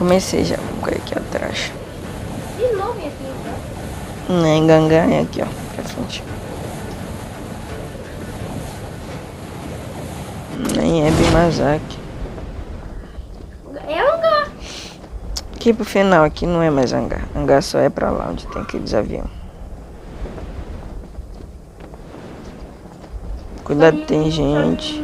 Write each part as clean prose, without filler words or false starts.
Comecei já, vou cair aqui atrás. De novo aqui, então. Não, enganganha aqui, ó, pra frente. Nem é Bimazaki. É hangar. Aqui pro final, aqui não é mais hangar. Hangar só é pra lá, onde tem aqueles aviões. Cuidado, tem gente.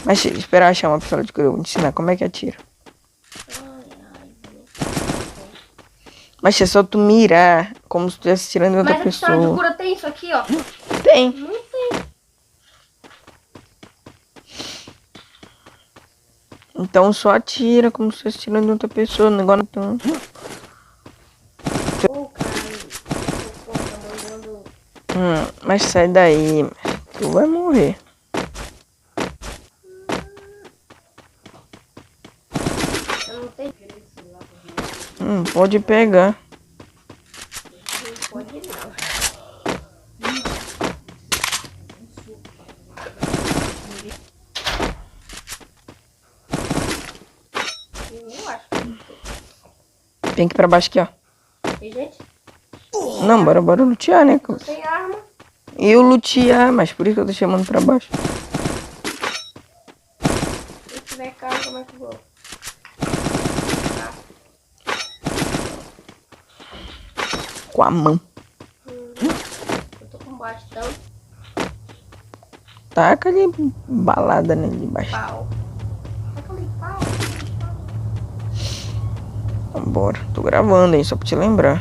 Mas esperar achar uma pistola de cor, eu vou te ensinar como é que atira. Mas é só tu mirar como se tu estivesse tirando de outra Mas a pistola de pessoa. cura tem isso aqui, ó. Tem. Não tem. Então só atira como se estivesse tirando de outra pessoa. Agora não. Ô, cara. Pô, tá mandando. Mas sai daí. Tu vai morrer. Eu não tenho. Pode pegar. Não pode não. Eu acho que Tem que ir pra baixo aqui, ó. tem gente. Não, bora lutear, né? Não tem arma. Eu lutear, mas por isso que eu tô chamando pra baixo. Se tiver carro, como é que eu vou? Com a mão. Eu tô com bastão. Taca ali balada nele de baixo. Pau. Taca ali, pau. Vambora. Tô gravando, hein? Só pra te lembrar.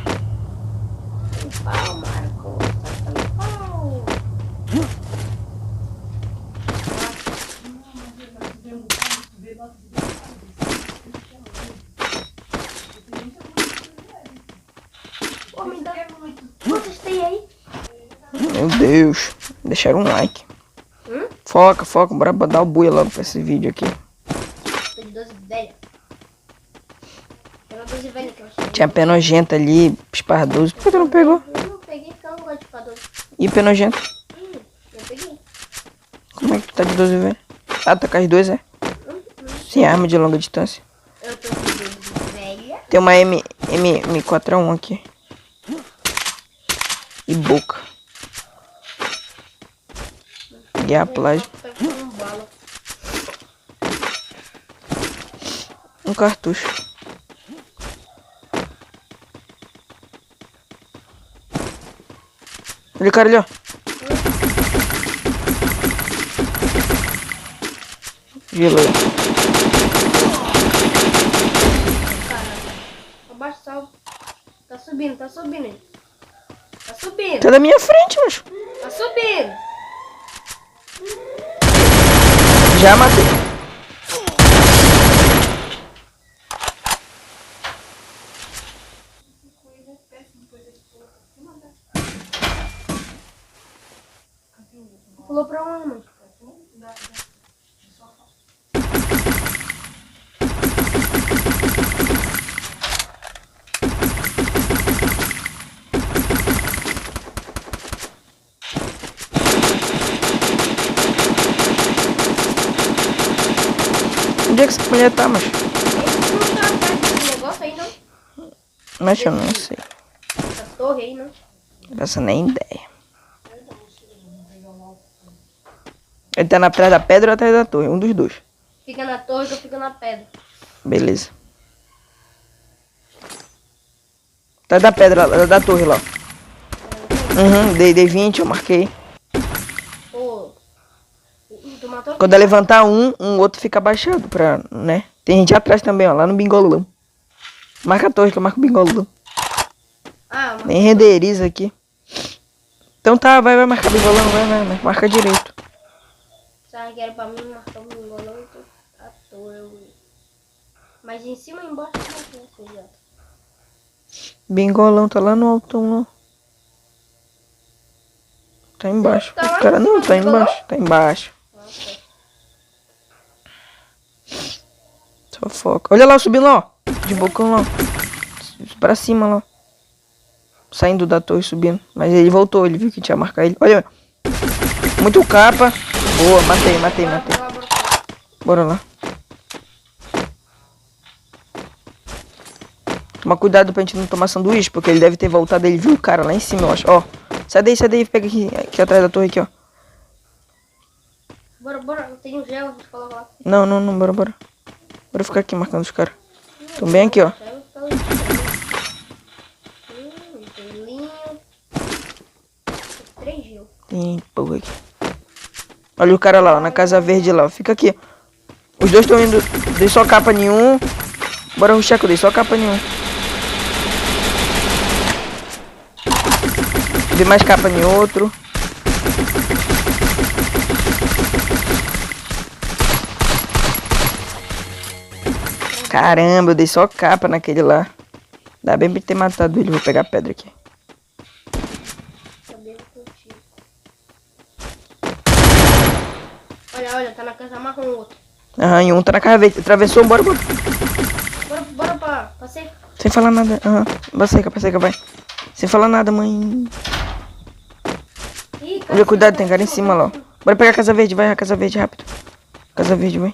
Pau, Marco. Taca ali, pau. Pô, me dá. Quantos tem aí? Meu Deus. Deixaram um like. Foca. Bora dar o buia logo pra esse vídeo aqui. Tô de 12 velha. Era 12 velha que eu achei. Tinha pé nojenta ali, espardoso. Por que tu não pegou? Eu não peguei porque eu não gosto de ficar 12. E pé nojento? Eu peguei. Como é que tu tá de 12 velho? Ah, tá com as duas, é? Sem arma de longa distância. Eu tô com 12 velha. Tem uma M4A1 aqui. E boca. E a plástico. Tô com bala. Um cartucho. Olha o cara ali, ó. Gelo aí. Abaixa, salve. Tá subindo aí. Tá subindo. Tá da minha frente, macho. Tá subindo. Já matei. Pulou pra onde, mano? Onde é que essa mulher tá, macho? Esse não tá atrás desse negócio aí, não? Mas eu não sei. Essa torre aí, não? Não faço nem ideia. Ele tá na praia da pedra ou atrás da torre? Um dos dois. Fica na torre que eu fico na pedra. Beleza. Atrás da pedra, da torre lá. Dei 20, eu marquei. Pô. Tu matou? Quando eu levantar um outro fica abaixado pra, né? Tem gente atrás também, ó, lá no bingolão. Marca a torre que eu marco o bingolão. Ah, Nem renderiza aqui. Então tá, vai marcar bingolão, vai, marca direito. sabe que era pra mim marcar um bingolão, então à toa eu... Mas em cima e embaixo não tem já. Bingolão tá lá no altão, lá. Tá embaixo. Tá lá O cara em não, cima tá do bingolão? embaixo, tá embaixo. Nossa. Só foca. Olha lá, subindo lá, ó. De bocão lá. Pra cima lá. Saindo da torre, subindo. Mas ele voltou, ele viu que tinha marcar ele. Olha, muito capa. Boa, matei. Bora pra lá, bora pra lá. Bora lá. Toma cuidado pra gente não tomar sanduíche, porque ele deve ter voltado, ele viu o cara lá em cima, eu acho. Ó, sai daí, pega aqui atrás da torre aqui, ó. Bora, tem um gel, a gente coloca lá. Não, bora. Bora ficar aqui marcando os caras. Tô bem aqui, ó. Gelinho. 3 gel. Tem porra aqui. Olha o cara lá, ó, na casa verde lá, ó. Fica aqui. Os dois estão indo. Dei só capa nenhum. Bora rushar que eu dei só capa nenhum. Dei mais capa em outro. Caramba, eu dei só capa naquele lá. Dá bem pra ter matado ele. Vou pegar a pedra aqui. Olha, tá na casa marrom o outro. Aham, e um tá na casa verde. Atravessou, bora. Bora pra seca. Sem falar nada. Aham, pra seca, vai. Sem falar nada, mãe. Ih, Olha, cuidado, tem cara em cima lá, ó. Bora pegar a casa verde, vai, a casa verde, rápido. Casa verde, vai.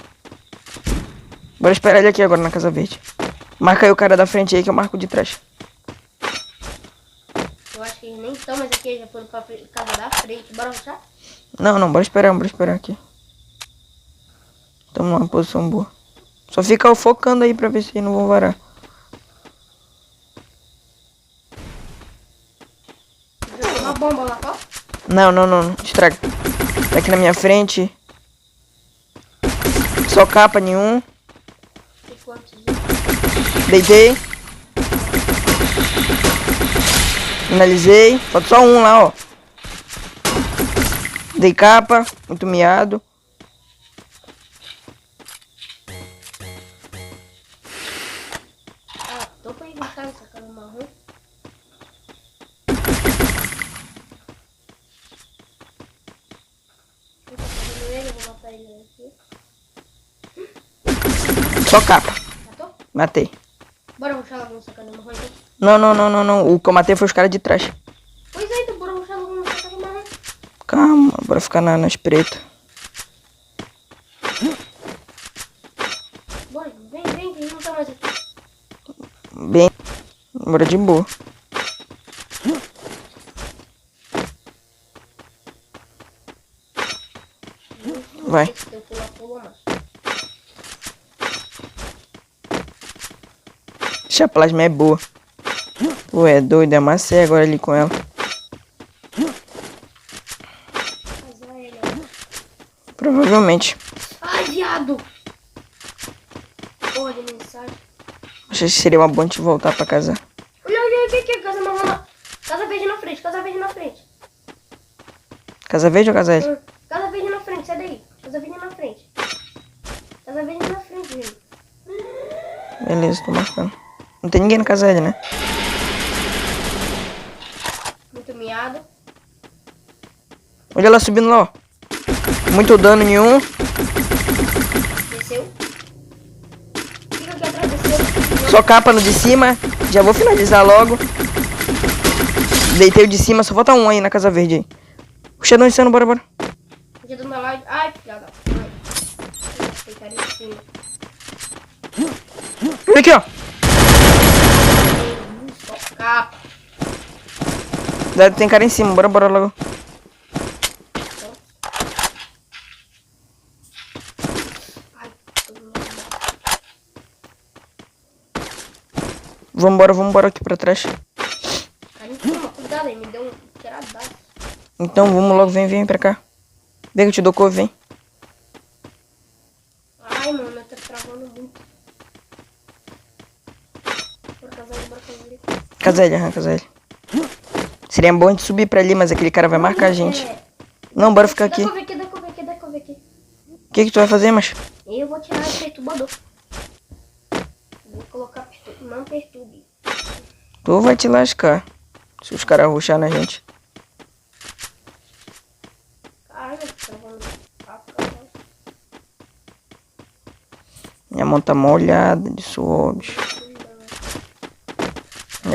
Bora esperar ele aqui agora na casa verde. Marca aí o cara da frente aí que eu marco de trás. Eu acho que eles nem estão mais aqui, já foram pra casa da frente. Bora rushar? Não, bora esperar aqui. Tamo numa posição boa. Só fica focando aí pra ver se eles não vão varar. Jogou uma bomba lá, ó. Não, estraga. Tá aqui na minha frente. Só capa nenhum. Tem quantos? Deitei. Finalizei. Falta só um lá, ó. Dei capa. Muito miado. Ah, tô pra evitar essa cara marrom. Eu tô fazendo ele, eu vou matar ele aqui. Só capa. Matou? Matei. Bora rushar logo nessa casa marrom então. Não. O que eu matei foi os caras de trás. Pois é, então bora rushar logo nessa casa marrom. Calma, bora ficar nas pretas. Bora, vem, que eles não estão mais aqui. Bem. Bora de boa. Vai. Teu pula, macho. Essa plasma é boa. Pô, é doido, amassei agora ali com ela. Casar ele, ó. Provavelmente. Ai, viado! Porra de mensagem. Acho que seria uma boa a gente voltar pra casa. Olha, aqui, casa marrom lá. Casa verde na frente, casa verde na frente. Casa verde ou casa L? Casa verde na frente, sai daí. Casa verde na frente. Casa verde na frente, gente. Beleza, tô marcando. Não tem ninguém na casa L, né? Muito miado. Olha ela subindo lá, ó. Muito dano nenhum. Desceu. Fica aqui atrás, desceu. Só capa no de cima. Já vou finalizar logo. Deitei o de cima, só falta um aí na casa verde aí. O Shadow insano, bora. Já dando na live. Ai, filha da mãe. Tem cara em cima. Olha aqui, ó. Só capa. Tem cara em cima, bora logo. Ai, Vambora aqui pra trás. cara em cima, cuidado aí, me deu um tiradaço. Então vamos logo, vem pra cá. Vem que eu te dou couve, vem. Ai, mano, tá travando muito. Bora casar ele. Casa L. Seria bom a gente subir pra ali, mas aquele cara vai marcar a gente. Não, bora ficar aqui. Dá couve aqui. O que tu vai fazer, macho? Eu vou tirar esse perturbador. Vou colocar não perturbe. Tu vai te lascar. Se os caras ruxar na gente. Caralho, tá travando. Minha mão tá molhada de suor, bicho.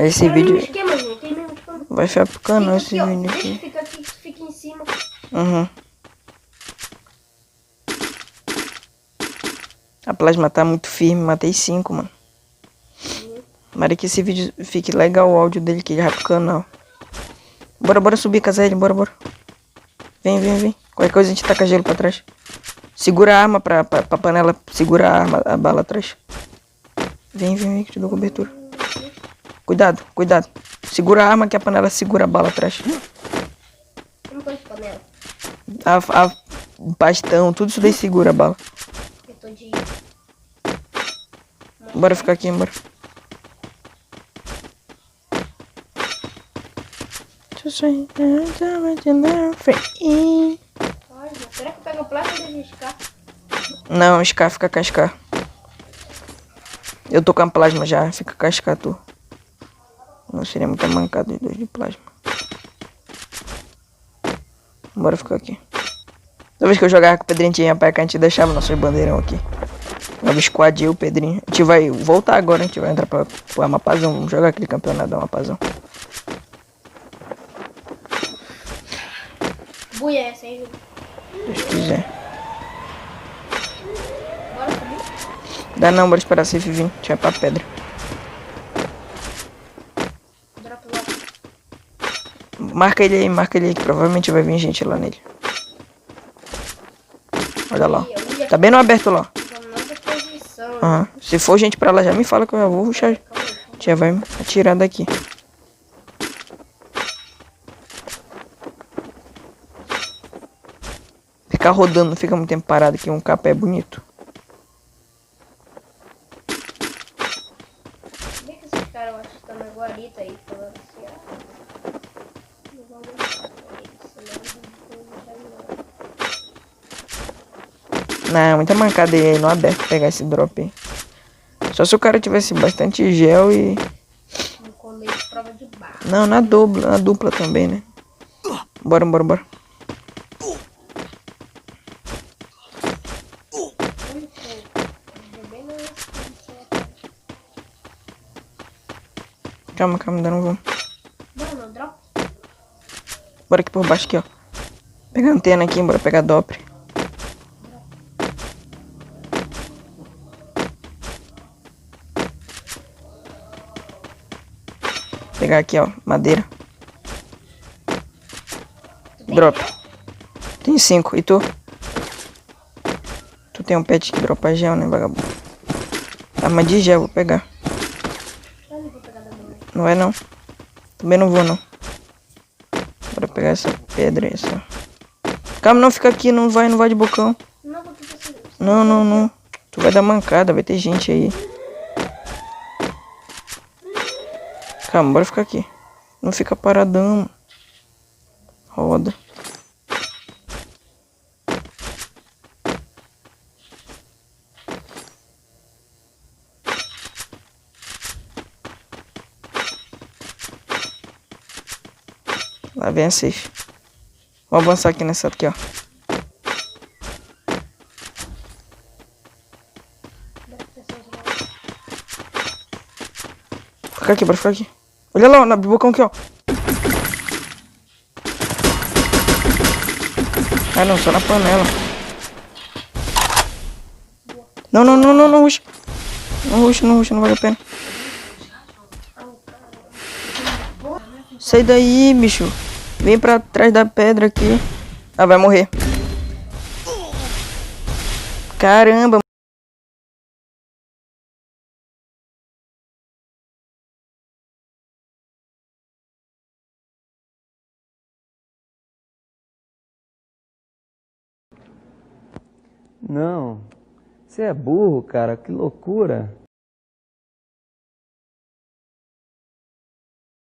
Esse Cara, vídeo no esquema, gente. Tem mesmo esquema. vai ficar pro canal esse Fica aqui, ó. vídeo Deixa que aqui. fica aqui, fica em cima. Uhum. A plasma tá muito firme, matei 5, mano. Tomara que esse vídeo fique legal, o áudio dele, que ele vai pro canal. Bora subir, Casael, bora. Vem. Qualquer coisa a gente taca gelo pra trás. Segura a arma pra panela, segura a arma, a bala atrás. Vem, que te dou cobertura. Cuidado. Segura a arma que a panela segura a bala atrás. Como que eu panela? O bastão, tudo isso daí segura a bala. Eu tô de... Bora ficar aqui, bora. Ai, será que pega o plástico de riscar? Não, Scar, fica com a Scar. Eu tô com a plasma já, fica com a Scar, tu. Não seria muita mancada de 2 de plasma. Bora ficar aqui. Toda vez que eu jogava com o Pedrinho tinha pra cá, a gente deixava nossos bandeirão aqui. Jogava squad e eu, Pedrinho. A gente vai voltar agora, a gente vai entrar pro Amapazão. Vamos jogar aquele campeonato do Amapazão. Buia essa aí, Júlio. Deus quiser. Bora subir. Dá não, bora esperar a safe vir. Deixa eu ir pra pedra. Drop logo. Marca ele aí, que provavelmente vai vir gente lá nele. Olha lá. Tá bem no aberto lá. Nossa posição. Aham. Se for gente pra lá, já me fala que eu já vou rushar. Já vai me atirar daqui. Ficar rodando, não fica muito tempo parado aqui. Um capa é bonito. Vê que esses caras eu acho que estão na guarita aí, falando assim, não vamos deixar eles, senão não vão deixar Não, muita mancada aí no aberto pegar esse drop aí. Só se o cara tivesse bastante gel e... não comer de prova de barra. Não, na dupla também, né? Bora. Calma, ainda não vamos. Bora no drop? Bora aqui por baixo aqui, ó. Pegar a antena aqui, bora pegar Doppler. Pegar aqui, ó, madeira. Drop. Tem 5. E tu? Tu tem um pet que dropa gel, né, vagabundo? Arma de gel, vou pegar. Eu não vou pegar da mão. Não é não. Também não vou não. Bora pegar essa pedra aí, essa. Calma, não, fica aqui, não vai de bocão. Não, vou ter que Não. Tu vai dar mancada, vai ter gente aí. Calma, bora ficar aqui. Não fica paradão. Roda. Lá vem a safe. Vou avançar aqui nessa aqui, ó. Fica aqui, bora ficar aqui. Olha lá, no bocão aqui, ó. Ah, não, só na panela. Não rush. Não rush, não vale a pena. Sai daí, bicho. Vem pra trás da pedra aqui. Ah, vai morrer. Caramba. Não, você é burro, cara, que loucura.